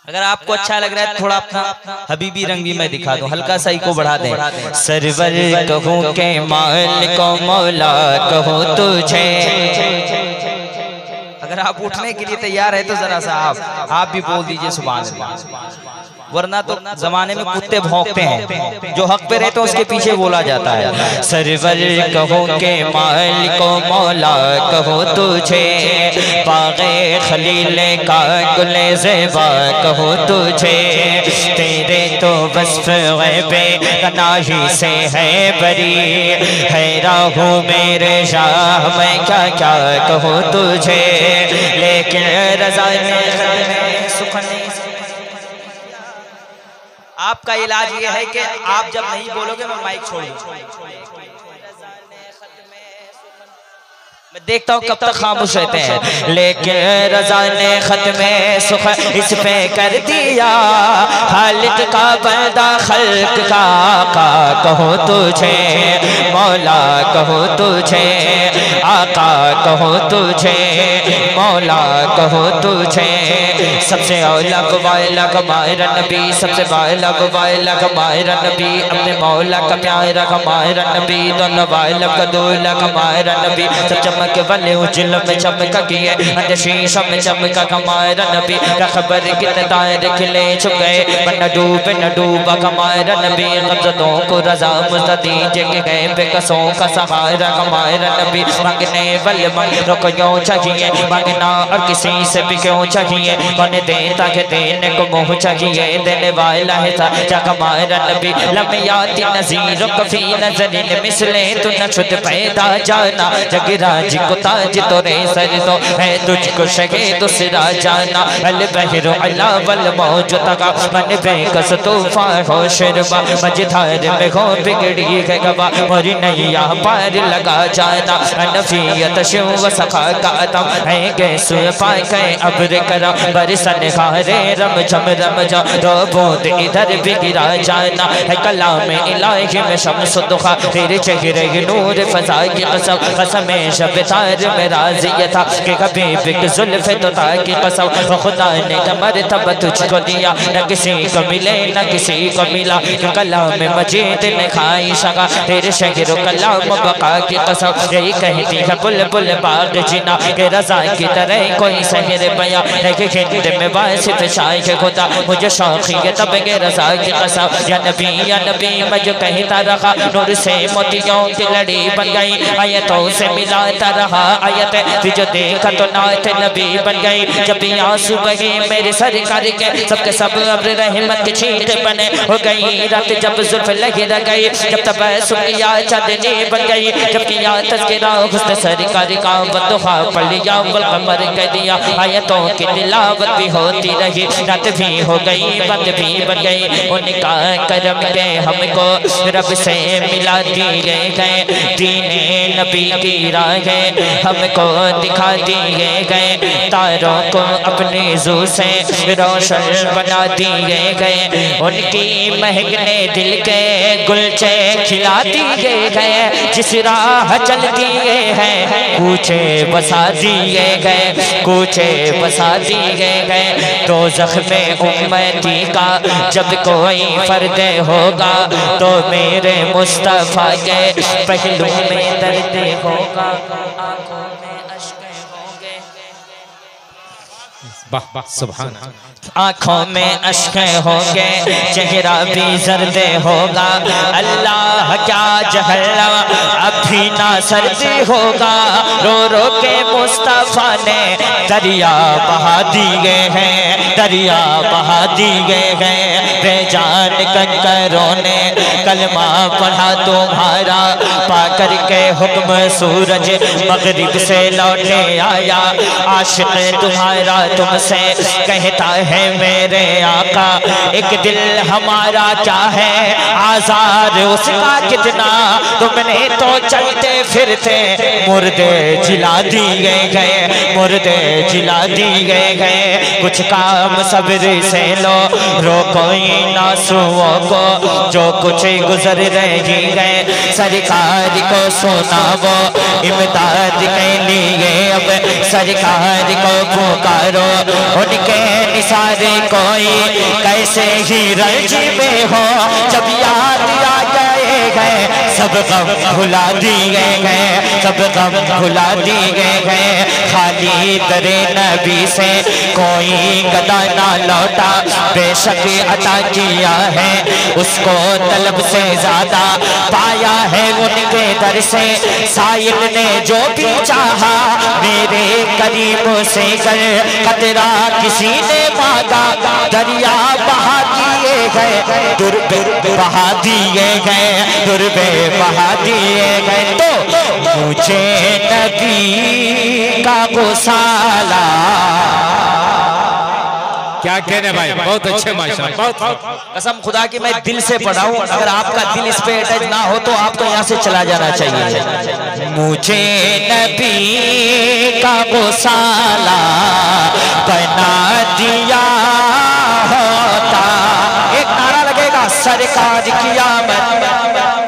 अगर आपको अच्छा लग रहा है थोड़ा अपना हबीबी रंग भी मैं दिखा दूं, हल्का सा को बढ़ा दें। सरवर कहूँ के माल को मौला कहूँ तुझे। अगर आप उठने के लिए तैयार है तो जरा सा आप भी बोल दीजिए सुभान अल्लाह, वरना तो जमाने में कुत्ते भौंकते हैं, जो हक पे रहते हैं उसके पीछे बोला जाता है। सरवर कहो के माल को मौला कहो तुझे, बाग़े खलील का गुले ज़ेबा कहो तुझे, तेरे तो वस्फ़ ग़ैबे तनाही से है बरी, हैरान हूँ मेरे शाह मैं क्या क्या कहो तुझे, लेकिन रज़ा ने सुखने। आपका इलाज ये है कि आप जब नहीं बोलोगे मैं माइक छोड़ दूं। मैं देखता हूँ कब तक खामोश रहते हैं। लेकिन रज़ा ने ख़त्म सुख इस पे कर दिया, खालिक का बंदा खल्क का आका कहो तुझे, मौला कहो तुझे, आका कहो तुझे, मौला कहो तुझे। सबसे औला गवाइला गमायरा नबी, सबसे वाइला गवाइला गमायरा नबी, अपने मौला का प्यारा गमायरा नबी, दोनों वाइला का दूल्हा गमायरा नबी। सब चमक वाले उजल में चमका किए, शीशा में चमका गमायरा नबी, खबर कितने तारे खिले छुप गए, न डूबे न डूबा गमायरा नबी, गज़लों को रज़ा मुस्तदी जग गए, बेकसों का सहारा गमायरा नबी। मांगने वाले मंगों को क्यों चाहिए, मांगना और किसी से भी क्यों चाहिए, कौन देता के देने को मुँह चाहिए, देने वाला है साचा गमायरा नबी। लम्याती नज़ीरों को फी नज़रिन मिसले तू न छुट पैदा जाना, जगराज को ताज तो रे सर तो है तुझको शगे दूसरा जाना, अल बहरो अला वल मौज तका मन बेकस तूफान हो शर्बा, मझधार में हो बिगड़ी है गवा, मोरी नैया पार लगा जाना, अनफियत शिव व सखा का अतम है गैसु पाए गए अब्र करा, बरसन हारे रम झम रम जा, दो बूंद इधर भी गिरा जाना, है कलाम इलाही में शम्स दुखा, तेरे चेहरे नूर फजा की कसम, कसम शब तार में राज़ी था कि कभी बिक जुल्फ़े तो ताकि कसम, खुदा ने मरतबा तुझको दिया, न किसी को मिले न किसी को मिला, कलाम मजीद ने खाई शगा, तेरे शहर कलाम बका की कसम, यही कहती है बुलबुल बाग जिना, के रज़ा की तरह कोई शहर बया है कि हिंद में वासिफ शाइख खुदा, मुझे शौक़ी है तब के रज़ा की कसम, या नबी मैं जो कहता रहा, नूर से मोतियों की लड़ी बन गई, आयतों से मिलाता रहा आयत, जो देखा तो नात नबी बन गई, जब भी आंसू बहे मेरे सरकार के, सबके सब अब्र रहमत की छींट बने हो गई, रात जब जुल्फ लगी रह गई, जब तबस्सुम किया चांदनी बन गई, जब किया तज़किरा हुस्न सरकार का, बदुहा पढ़ लिया वल कमर कह दिया, आयतों की तिलावत भी होती रही, रात भी हो गई बंद भी बन गई, उनका करम के हमको रब से मिला दिए गए, दीने नबी की राहें हमको दिखा दिए गए, तारों को अपने ज़ू से रोशन बना दिए गए, उनकी महकने दिल के गुलचे खिला दिए गए, जिस राह चल दिए हैं कूचे बसा दिए गए, कूचे बसा दिए गए, तो ज़ख्मे उम्मती का जब कोई फर्द होगा, तो मेरे मुस्तफ़ा के पहलू में दर्द होगा, आँखों में अश्क होंगे, सुभान, आँखों में अश्क होंगे, चेहरा भी जर्द होगा, अल्लाह क्या जहन्नम अब भी ना सर्दी होगा, रो रो के मुस्तफ़ा ने दरिया बहा दिए हैं, दरिया बहा दिए हैं, बेजान कंकरों ने कलमा पढ़ा तुम्हारा, पाकर के हुक्म सूरज मगरिब से लौटे आया, आशिक़ तुम्हारा तुमसे कहता है मेरे आका, एक दिल हमारा क्या है आज़ाद उसका कितना, तुमने तो चलते फिरते मुर्दे जिला दिए गए, मुर्दे जिला दिए गए, कुछ काम सब्र से लो, रोको इन आंसुओं को जो कुछ गुजर रही गए, सरकार को सुनाओ इमदाद के लिए, अब सरकार को पुकारो उनके निसारे कोई कैसे ही रंज में हो। जब याद आ गए सब गम भुला दिए गए, सब गम भुला दिए गए। खाली दरे नबी से कोई गदा ना लौटा, बेशक अता किया है उसको तलब से ज्यादा पाया है उनके दर से। साइल ने जो भी चाहा मेरे करीम से कर, कतरा किसी ने मांगा दरिया बहा दिए गए, दुर्बे बहा दिए गए, दुर्बे बहा दिए गए। तो मुझे नबी का गुसाला, क्या कहने भाई, बहुत अच्छे माशाअल्लाह, बहुत कसम खुदा की मैं दिल से पढ़ा हूं। अगर आपका दिल इस पे अटैच ना हो तो आपको यहाँ से चला जाना चाहिए। मुझे नबी का गुसाला बना दिया होता। एक नारा लगेगा सरकार की आमद,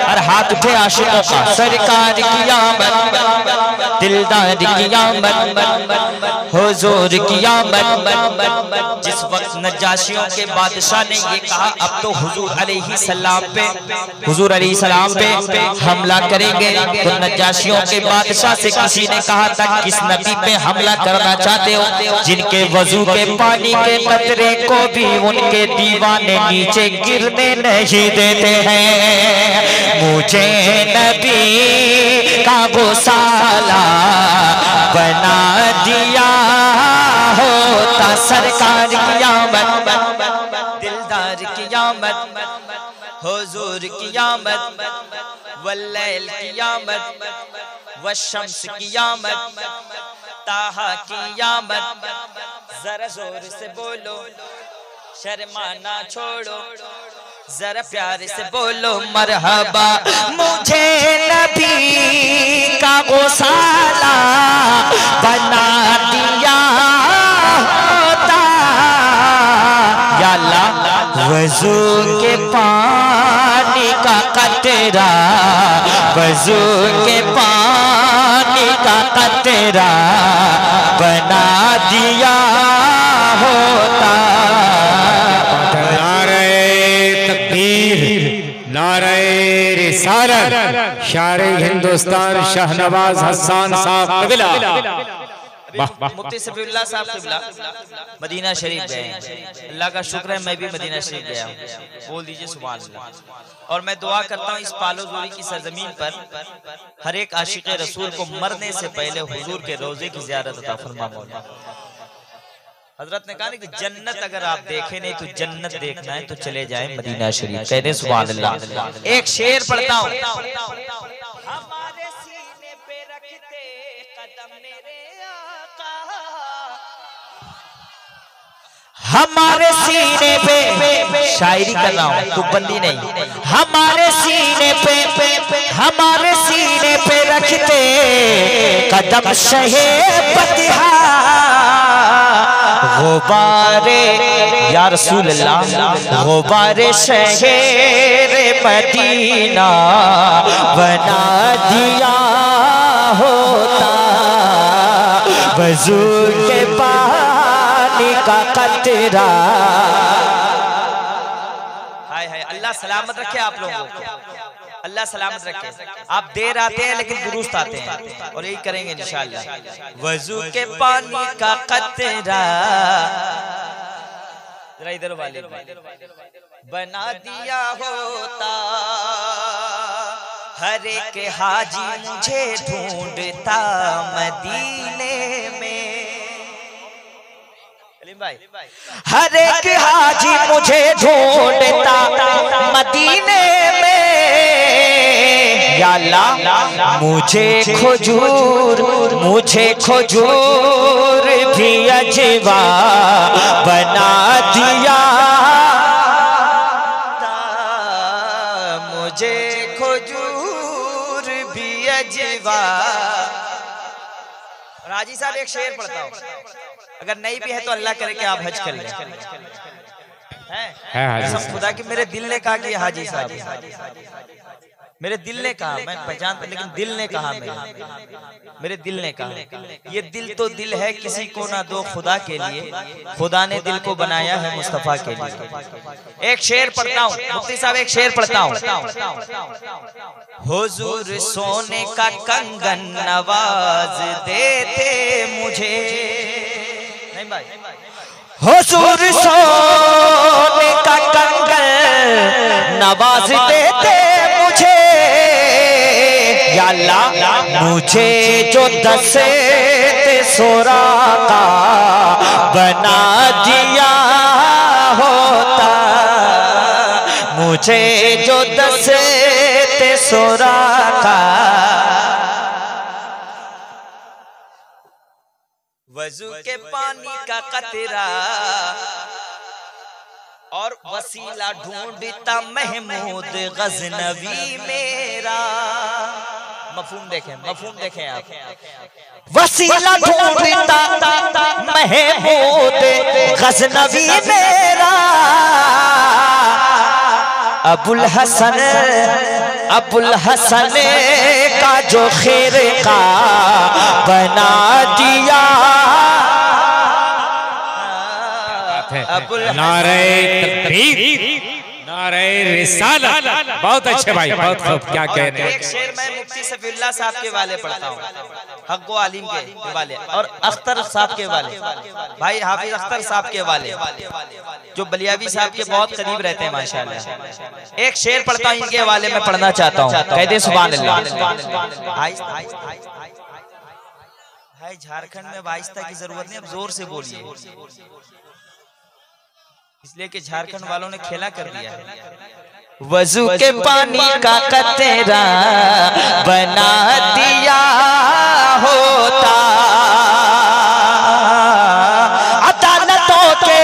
और हाथ उठे आशिकों का, सरकार की आमद, दिलदार की आमद, हुजूर की आमद। जिस वक्त नजाशियों के बादशाह ने ये कहा अब तो हुजूर अलैहिस्सलाम पे, हुजूर अलैहिस्सलाम पे हमला करेंगे, तो नजाशियों के बादशाह से किसी ने कहा था किस नबी पे हमला करना चाहते हो जिनके वजू के पानी के कतरे को भी उनके दीवाने नीचे गिरने नहीं देते हैं। मुझे नबी का गुसाला बना दिया होता, सरकार की आमद, दिलदार की आमद, हुजूर की आमद, वल्लैल की आमद, वशम्स की आमद, ताहा की आमद। जरा जोर से बोलो, शर्माना छोड़ो, जरा प्यार से बोलो मरहबा। मुझे नबी का गुसाला बना दिया होता, या अल्लाह वजू के पानी का कतरा, वजू के पानी का कतरा बना दिया होता। नारे रिसालत शारे हिंदुस्तान शाहनवाज हसन साहब क़िबला, मुफ्ती सफीउल्लाह साहब क़िबला मदीना शरीफ गए। अल्लाह का शुक्र है मैं भी मदीना शरीफ गया, बोल दीजिए सुभान अल्लाह। और मैं दुआ करता हूँ इस पालोज़ोरी की सरजमीन पर हर एक आशिक़ रसूल को मरने से पहले हुजूर के रोज़े की ज़ियारत अता फरमा मौला। हजरत ने कहा कि जन्नत अगर आप देखे नहीं तो जन्नत देखना है तो चले जाए मदीना शरीफ। कहते सुभान अल्लाह। एक शेर पढ़ता हूँ, हमारे सीने पे रखते कदम मेरे आका, हमारे सीने पे, शायरी कर रहा हूँ तू बंदी नहीं, हमारे सीने पे, हमारे सीने पे रखते कदम शहे बतिहा, गुबारे या रसूल अल्लाह, गुबारे शहर मदीना बना दिया होता, वजू के पानी का कतरा। हाय हाय, अल्लाह सलामत रखे आप लोगों को, अल्लाह सलामत रखे। आप देर आते हैं लेकिन दुरुस्त आते हैं और यही करेंगे इंशाअल्लाह। वजू के पानी का कतरा, जरा इधर वाले बना दिया होता, हर एक हाजी मुझे ढूंढता मदीने में। हर एक हाजी मुझे ढूंढता मदीने में, या अल्लाह मुझे खजूर, मुझे खजूर भी अजवा बना दिया, मुझे खजूर भी अजवा। राजी साहब एक शेर पढ़ता हूँ, अगर नहीं भी है तो अल्लाह करे कि आप हज कर लें। है खुदा की मेरे दिल ने कहा कि हाजी साहब मेरे दिल ने कहा, मैं पहचानता, लेकिन दिल ने कहा, मेरे दिल ने कहा। ये दिल तो दिल है, किसी को ना दो खुदा के लिए, खुदा ने दिल को बनाया है मुस्तफा के लिए। एक शेर पढ़ता हूँ मुफ्ती साहब, एक शेर पढ़ता हूँ। हुजूर सोने का कंगन नवाज देते मुझे, नहीं भाई, हुजूर सोने का कंगन नवाज देते मुझे, या अल्लाह मुझे जो दसेत सोरा का बना दिया होता, मुझे जो दसेत सोरा का वजू के पानी का कतरा और वसीला ढूंढता महमूद गजनवी मेरा। मफहूम देखें, मफहूम देखें आप। वसीला ढूंढता महमूद गजनवी मेरा, अबुल हसन का जो खैर का बना दिया। नारे तकबीर, नारे रिसालत। बहुत अच्छे भाई, बहुत खूब, क्या कहने। एक शेर मैं मुफ्ती सफीउल्लाह साहब के वाले पढ़ता हूँ, हक़्क़ो आलिम के वाले, और अख्तर साहब के वाले, भाई हाफिज अख्तर साहब के वाले, जो बलियावी साहब के बहुत करीब रहते हैं माशाअल्लाह। एक शेर पढ़ता हूँ इनके वाले में, पढ़ना चाहता हूँ। कहते सुभान अल्लाह। भाई झारखंड में वाइस्ता की जरूरत नहीं, अब जोर से बोलिए, इसलिए कि झारखंड वालों ने खेला कर दिया। वजू के पानी का कतरा बना दिया होता, अदालतों के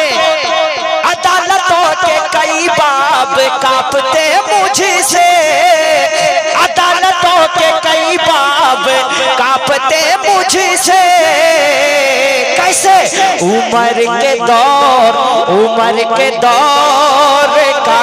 कई बाब कांपते मुझसे, अदालतों के कई बाब कांपते मुझसे। कैसे? उम्र के दौर का